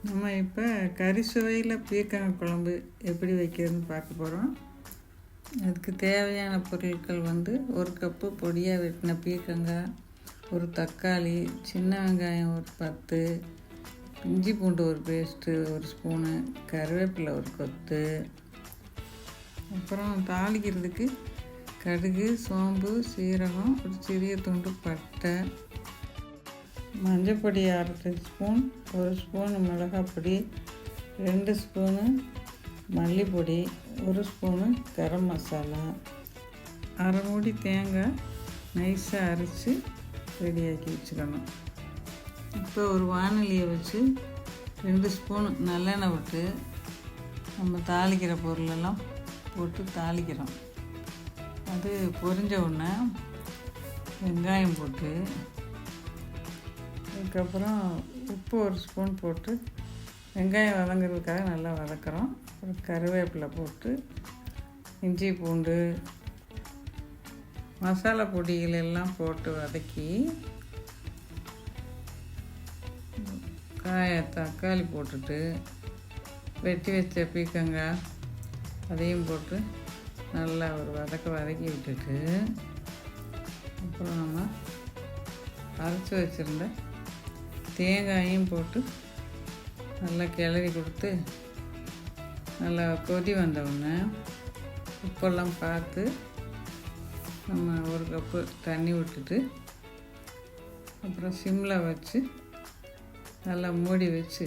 நம்ம இப்போ கறி சுவையில் பீர்க்கங்காய் குழம்பு எப்படி வைக்கிறதுன்னு பார்க்க போகிறோம். அதுக்கு தேவையான பொருட்கள் ஒரு கப்பு பொடியாக வெட்டின பீர்க்கங்காய், ஒரு தக்காளி, சின்ன வெங்காயம் ஒரு 10, இஞ்சி பூண்டு ஒரு பேஸ்ட்டு ஒரு ஸ்பூனு, கருவேப்பிலை ஒரு கொத்து, அப்புறம் தாளிக்கிறதுக்கு கடுகு, சோம்பு, சீரகம், ஒரு சிறிய துண்டு பட்டை, மஞ்சப்பொடி 1/2 spoon, 1 spoon மிளகாப்பொடி, 2 spoon மல்லிப்பொடி, 1 spoon garam masala, அரை மூடி தேங்காய் நைஸாக அரைச்சி ரெடியாக்கி வச்சுக்கணும். இப்போ ஒரு வானலியை வச்சு 2 ஸ்பூன் நல்லெண்ணெய் விட்டு நம்ம தாளிக்கிற பொருளெல்லாம் போட்டு தாளிக்கிறோம். அது பொரிஞ்ச உடனே வெங்காயம் போட்டு, அதுக்கப்புறம் உப்பு 1 ஸ்பூன் போட்டு வெங்காயம் வதங்கிறதுக்காக நல்லா வதக்குறோம். அப்புறம் கருவேப்பிலை போட்டு, இஞ்சி பூண்டு மசாலா பொடிகள் எல்லாம் போட்டு வதக்கி, தக்காளி போட்டுட்டு, வெட்டி வச்ச பீர்க்கங்காய் அதையும் போட்டு நல்லா ஒரு வதக்கி விட்டுட்டு, அப்புறம் நம்ம அரைச்சி வச்சுருந்த தேங்காயும் போட்டு நல்லா கிளறி கொடுத்து, நல்லா கொதி வந்தவுடனே உப்பெல்லாம் பார்த்து நம்ம 1 கப்பு தண்ணி விட்டுட்டு, அப்புறம் சிம்மில் வச்சு நல்லா மூடி வச்சு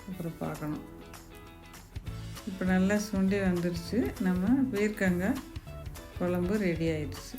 அப்புறம் பார்க்கணும். இப்போ நல்லா சுண்டி வந்துடுச்சு. நம்ம பீர்க்கங்காய் குழம்பு ரெடி ஆயிடுச்சு.